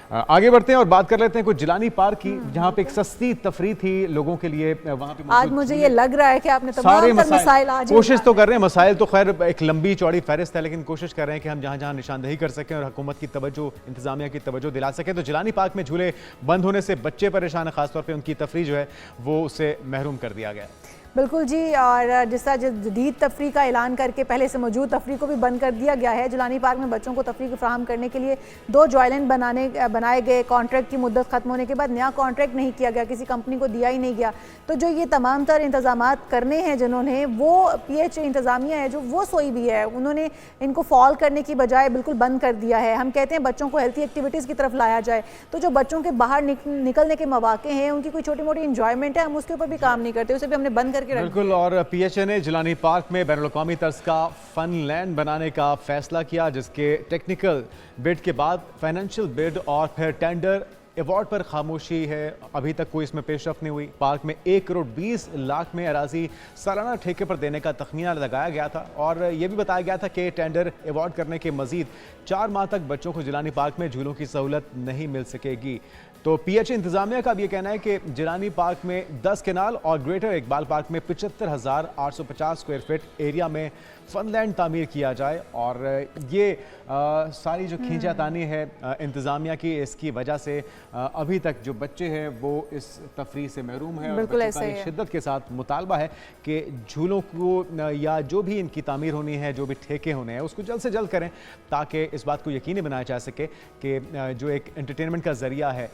आगे बढ़ते हैं और बात कर लेते हैं कुछ जिलानी पार्क की, जहां पे एक सस्ती तफरी थी लोगों के लिए। वहां पे आज मुझे ये लग रहा है कि आपने सारे मसाइल आज कोशिश तो कर रहे हैं। मसाइल तो खैर एक लंबी चौड़ी फहरिस्त है, लेकिन कोशिश कर रहे हैं कि हम जहां जहां निशानदेही कर सकें और हुकूमत की तवज्जो, इंतजामिया की तवज्जो दिला सकें। तो जिलानी पार्क में झूले बंद होने से बच्चे परेशान है, खासतौर पर उनकी तफरी जो है वो उससे महरूम कर दिया गया। बिल्कुल जी, और जिस तरह जदीद तफरी का ऐलान करके पहले से मौजूद तफरी को भी बंद कर दिया गया है। जिलानी पार्क में बच्चों को तफरी को फराहम करने के लिए 2 जॉयलैंड बनाए गए। कॉन्ट्रैक्ट की मुद्दत ख़त्म होने के बाद नया कॉन्ट्रैक्ट नहीं किया गया, किसी कंपनी को दिया ही नहीं गया। तो जो ये तमाम तर इंतजामात करने हैं जिन्होंने, वो PH इंतज़ामिया है जो वो सोई भी है, उन्होंने इनको फॉल करने की बजाय बिल्कुल बंद कर दिया है। हम कहते हैं बच्चों को हेल्थी एक्टिविटीज़ की तरफ लाया जाए, तो जो बच्चों के बाहर निकलने के मौके हैं, उनकी कोई छोटी मोटी इंजॉयमेंट है, हम उसके ऊपर भी काम नहीं करते, उसे भी हमने बंद करके रख दिया। और PHA ने जिलानी पार्क में बैनुल-अक़वामी तर्ज का फन लैंड बनाने का फैसला किया, जिसके टेक्निकल बिड के बाद फाइनेंशियल बिड और फिर टेंडर अवार्ड पर खामोशी है। अभी तक कोई इसमें पेशरफ नहीं हुई। पार्क में 1 करोड़ 20 लाख में अराजी सालाना ठेके पर देने का तखमीना लगाया गया था और यह भी बताया गया था कि टेंडर अवार्ड करने के मजीद 4 माह तक बच्चों को जिलानी पार्क में झूलों की सहूलत नहीं मिल सकेगी। तो PH इंतजामिया का भी ये कहना है कि जिलानी पार्क में 10 केनाल और ग्रेटर इकबाल पार्क में 75,850 स्क्वायर फीट एरिया में फनलैंड तामीर किया जाए। और ये सारी जो खींचातानी है इंतजामिया की, इसकी वजह से अभी तक जो बच्चे हैं वो इस तफरी से महरूम है। बिल्कुल और ऐसे ही शिद्दत के साथ मुतालबा है कि झूलों को या जो भी इनकी तामीर होनी है, जो भी ठेके होने हैं, उसको जल्द से जल्द करें, ताकि इस बात को यकीनी बनाया जा सके कि जो एक एंटरटेनमेंट का जरिया है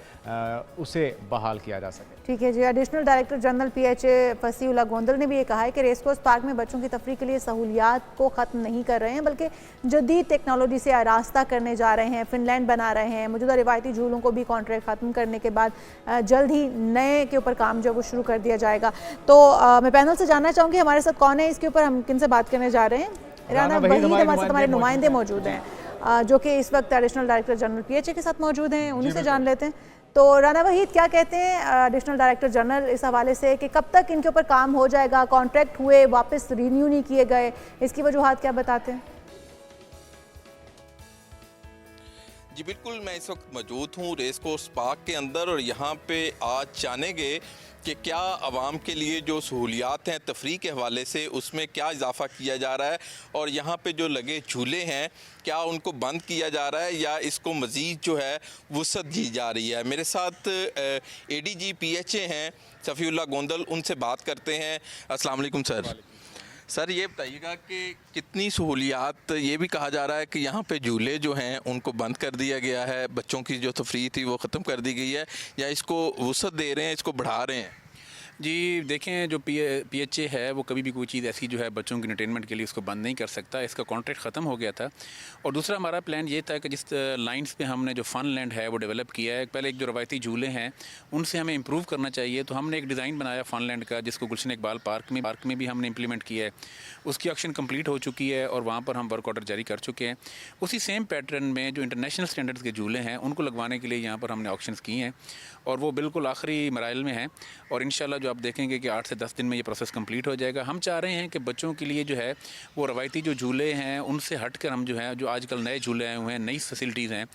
उसे बहाल किया जा सके। ठीक है जी। Additional director general PHA Fasiullah Gondal ने भी ये कहा है कि रेस कोर्स पार्क में बच्चों की तफरी के लिए सहूलियात को ख़त्म नहीं कर रहे हैं, बल्कि जदीद टेक्नोलॉजी से आरास्ता करने जा रहे हैं, फिनलैंड बना रहे हैं। मौजूदा रिवायती झूलों को भी कॉन्ट्रैक्ट ख़त्म करने के बाद जल्द ही नए के ऊपर काम जो वो शुरू कर दिया जाएगा। तो मैं पैनल से जानना चाहूँगी हमारे साथ कौन है, इसके ऊपर हम किन से बात करने जा रहे हैं। राना वहीद हमारे साथ हमारे नुमाइंदे मौजूद हैं जो कि इस वक्त एडिशनल डायरेक्टर जनरल PHA के साथ मौजूद हैं, उन्हीं से जान लेते हैं। तो राना वहीद, क्या कहते हैं एडिशनल डायरेक्टर जनरल इस हवाले से कि कब तक इनके ऊपर काम हो जाएगा? कॉन्ट्रैक्ट हुए, वापस रिन्यू नहीं किए गए, इसकी वजूहात क्या बताते हैं? जी बिल्कुल, मैं इस वक्त मौजूद हूँ रेस कोर्स पार्क के अंदर और यहाँ पे आज जानेंगे कि क्या आवाम के लिए जो सहूलियात हैं तफरी के हवाले से, उसमें क्या इजाफ़ा किया जा रहा है और यहाँ पे जो लगे झूले हैं क्या उनको बंद किया जा रहा है या इसको मज़ीद जो है वुसअत दी जा रही है। मेरे साथ ADG PHA हैं सफ़ीउल्लाह गोंदल, उनसे बात करते हैं। अस्सलाम वालेकुम सर। सर ये बताइएगा कि कितनी सहूलियात, ये भी कहा जा रहा है कि यहाँ पे झूले जो हैं उनको बंद कर दिया गया है, बच्चों की जो तफरी थी वो ख़त्म कर दी गई है, या इसको वुसअत दे रहे हैं, इसको बढ़ा रहे हैं? जी देखें, जो PHA है वो कभी भी कोई चीज़ ऐसी जो है बच्चों की एंटरटेनमेंट के लिए उसको बंद नहीं कर सकता। इसका कॉन्ट्रैक्ट ख़त्म हो गया था। और दूसरा हमारा प्लान ये था कि जिस लाइंस पे हमने जो फ़न लैंड है वो डेवलप किया है, पहले एक जो रवायती झूले हैं उनसे हमें इम्प्रूव करना चाहिए। तो हमने एक डिज़ाइन बनाया फ़न लैंड का, जिसको गुलशन इकबाल पार्क में भी हमने इम्प्लीमेंट किया है। उसकी एक्शन कम्प्लीट हो चुकी है और वहाँ पर हम वर्क ऑर्डर जारी कर चुके हैं। उसी सेम पैटर्न में जो इंटरनेशनल स्टैंडर्ड्स के झूले हैं उनको लगवाने के लिए यहाँ पर हमने ऑप्शंस किए हैं और वो बिल्कुल आखिरी मराइल में हैं। और इंशाल्लाह जो आप देखेंगे कि 8 से 10 दिन में ये प्रोसेस कंप्लीट हो जाएगा। हम चाह रहे हैं कि बच्चों के लिए जो है वो रवायती जो झूले हैं उनसे हटकर हम जो है, जो आजकल नए झूले आए हुए हैं, नई फैसिलिटीज़ हैं,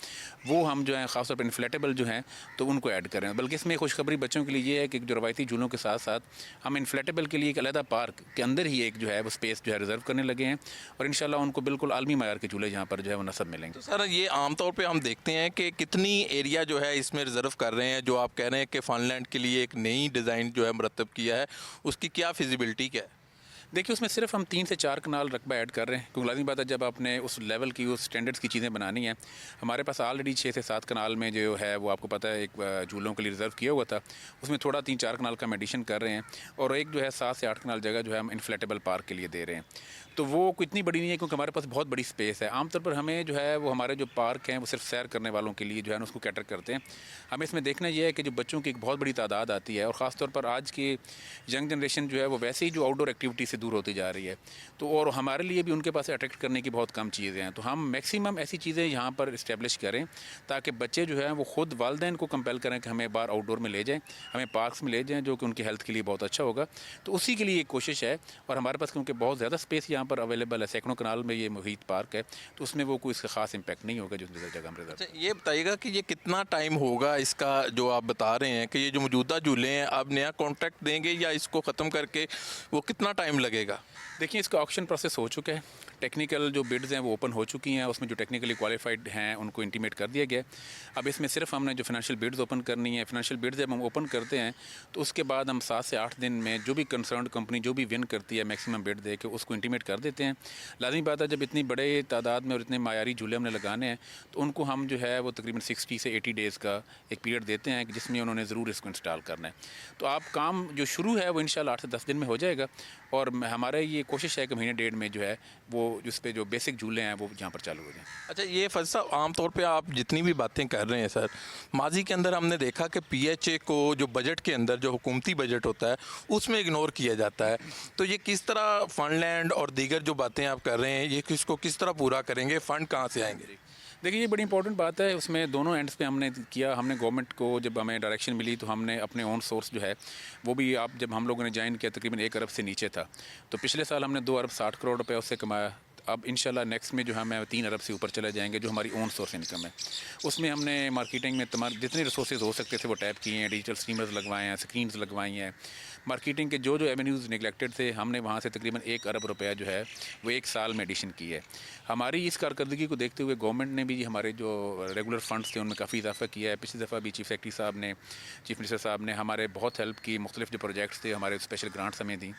वो हम जो है ख़ासतौर पर इन्फ्लेटेबल जो हैं तो उनको ऐड करें। बल्कि इसमें खुशखबरी बच्चों के लिए ये है कि जो रवायती झूलों के साथ साथ हम इन्फ्लेटेबल के लिए एक अलहदा पार्क के अंदर ही एक जो है वो स्पेस जो है रिज़र्व करने लगे हैं और इंशाल्लाह उनको बिल्कुल आलमी मयार के झूले यहाँ पर जो है वो नस्ब मिलेंगे। तो सर ये आमतौर पर हम देखते हैं कि कितनी एरिया जो है इसमें रिज़र्व कर रहे हैं, जो आप कह रहे हैं कि फनलैंड के लिए एक नई डिज़ाइन जो है मरतब किया है, उसकी क्या फिजिबिलिटी क्या है? देखिए, उसमें सिर्फ हम 3 से 4 कनाल रकबा ऐड कर रहे हैं, क्योंकि लाज़मी बात है जब आपने उस लेवल की, उस स्टैंडर्ड्स की चीज़ें बनानी हैं। हमारे पास ऑलरेडी 6 से 7 कनाल में जो है वो आपको पता है एक झूलों के लिए रिज़र्व किया हुआ था, उसमें थोड़ा 3-4 कनाल का हम एडिशन कर रहे हैं और एक जो है 7 से 8 कनाल जगह जो है हम इन्फ्लेटेबल पार्क के लिए दे रहे हैं। तो वो कोई इतनी बड़ी नहीं है क्योंकि हमारे पास बहुत बड़ी स्पेस है। आमतौर पर हमें जो है वो हमारे जो पार्क हैं वो सिर्फ सैर करने वालों के लिए जो है ना उसको कैटर करते हैं। हमें इसमें देखना ये है कि जो बच्चों की एक बहुत बड़ी तादाद आती है और ख़ासतौर पर आज की यंग जनरेशन जो है वो वैसे ही जो आउटडोर एक्टिविटी से से दूर होती जा रही है। तो और हमारे लिए भी उनके पास अट्रैक्ट करने की बहुत कम चीज़ें हैं, तो हम मैक्सिमम ऐसी चीज़ें यहाँ पर इस्टेब्लिश करें ताकि बच्चे जो हैं वो ख़ुद वालिदैन को कंपेल करें कि हमें बाहर आउटडोर में ले जाएं, हमें पार्क्स में ले जाएं, जो कि उनकी हेल्थ के लिए बहुत अच्छा होगा। तो उसी के लिए एक कोशिश है, और हमारे पास क्योंकि बहुत ज़्यादा स्पेस यहाँ पर अवेलेबल है, सैकड़ों कनाल में ये मुहित पार्क है, तो उसमें वो कोई इसका ख़ास इम्पैक्ट नहीं होगा जो जगह में। अच्छा, ये बताइएगा कि ये कितना टाइम होगा इसका, जो आप बता रहे हैं कि ये जो मौजूदा झूले हैं आप नया कॉन्ट्रैक्ट देंगे या इसको ख़त्म करके वो कितना टाइम लगेगा? देखिए, इसका ऑक्शन प्रोसेस हो चुका है, टेक्निकल जो बिड्स हैं वो ओपन हो चुकी हैं, उसमें जो टेक्निकली क्वालिफाइड हैं उनको इंटीमेट कर दिया गया है। अब इसमें सिर्फ हमने जो फाइनेंशियल बिड्स ओपन करनी है, फाइनेंशियल बिड्स जब हम ओपन करते हैं तो उसके बाद हम 7 से 8 दिन में जो भी कंसर्न कंपनी जो भी विन करती है मैक्सिमम बिड दे के उसको इंटीमेट कर देते हैं। लाजमी बात है, जब इतनी बड़े तादाद में और इतने मायारी झूले हमने लगाने हैं तो उनको हम जो है वो तकरीबन 60 से 80 डेज़ का एक पीरियड देते हैं जिसमें उन्होंने ज़रूर इसको इंस्टॉल करना है। तो आप काम जो शुरू है वो इंशाल्लाह 8 से 10 दिन में हो जाएगा, और हमारा ये कोशिश है कि महीने डेढ़ में जो है वो जिस पे जो बेसिक झूले हैं वो यहाँ पर चालू हो जाएं। अच्छा, ये फैज़ साहब, आमतौर पे आप जितनी भी बातें कर रहे हैं सर, माजी के अंदर हमने देखा कि पीएचए को जो बजट के अंदर जो हुकूमती बजट होता है उसमें इग्नोर किया जाता है। तो ये किस तरह फंडलैंड और दीगर जो बातें आप कर रहे हैं ये किसको किस तरह पूरा करेंगे, फ़ंड कहाँ से आएंगे? देखिए, ये बड़ी इंपॉर्टेंट बात है, उसमें दोनों एंड्स पे हमने किया। हमने गवर्नमेंट को जब हमें डायरेक्शन मिली तो हमने अपने ओन सोर्स जो है वो भी, आप जब हम लोगों ने ज्वाइन किया तकरीबन 1 अरब से नीचे था, तो पिछले साल हमने 2 अरब 60 करोड़ रुपये उससे कमाया। अब इंशाल्लाह नेक्स्ट में जो हमें 3 अरब से ऊपर चले जाएंगे जो हमारी ओन सोर्स इनकम है। उसमें हमने मार्केटिंग में तमाम जितने रिसोर्सेज हो सकते थे वो टैप किए हैं, डिजिटल स्ट्रीमर्स लगवाए हैं, स्क्रीन्स लगवाई हैं, मार्केटिंग के जो जो एवेन्यूज़ निगलेक्टेड थे हमने वहाँ से तकरीबन 1 अरब रुपया जो है वो 1 साल में एडिशन की है। हमारी इस कारकर्दगी को देखते हुए गवर्नमेंट ने भी हमारे जो रेगुलर फंड्स थे उनमें काफ़ी इजाफा किया है। पिछली दफ़ा भी चीफ सेक्रेटरी साहब ने, चीफ मिनिस्टर साहब ने हमारे बहुत हेल्प की, मुख्तलिफ जो प्रोजेक्ट्स थे हमारे स्पेशल ग्रांट्स हमें दी।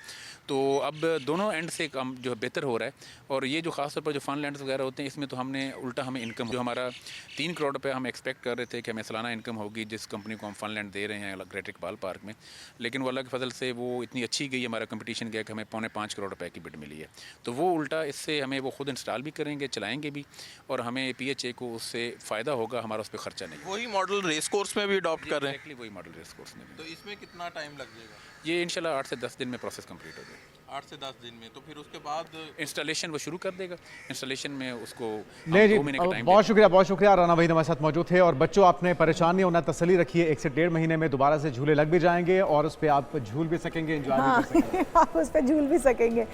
तो अब दोनों एंड से काम जो है बेहतर हो रहा है, और ये जो खास तौर पर जो फंड लैंड्स वगैरह होते हैं इसमें तो हमने उल्टा हमें इनकम जो हमारा 3 करोड़ रुपये हम एक्सपेक्ट कर रहे थे कि हमें सालाना इनकम होगी जिस कंपनी को हम फंड लैंड दे रहे हैं ग्रेटर इकबाल पार्क में, लेकिन वो अल्लाह के फजल से वो इतनी अच्छी गई, हमारा कंपटीशन गया कि हमें 4.25 करोड़ रुपए की बिड मिली है। तो वो उल्टा इससे हमें वो खुद इंस्टॉल भी करेंगे, चलाएंगे भी, और हमें पीएचए को उससे फ़ायदा होगा, हमारा उस पर खर्चा नहीं। वही मॉडल रेस कोर्स में भी अडॉप्ट कर रहे हैं? वही मॉडल रेस कोर्स में भी। तो इसमें कितना टाइम लग जाएगा? ये इंशाल्लाह 8 से 10 दिन में प्रोसेस कंप्लीट हो जाएगा। 8 से 10 दिन में, तो फिर उसके बाद इंस्टॉलेशन वो शुरू कर देगा। इंस्टॉलेशन में उसको नहीं जी, 2 महीने का टाइम बहुत शुक्रिया। राना वहीद हमारे साथ मौजूद थे। और बच्चों, आपने परेशानी होना तसल्ली रखिए, 1 से 1.5 महीने में दोबारा से झूले लग भी जाएंगे और उस पर आप झूल भी सकेंगे, एंजॉय भी कर सकेंगे। आप उस पर झूल भी सकेंगे।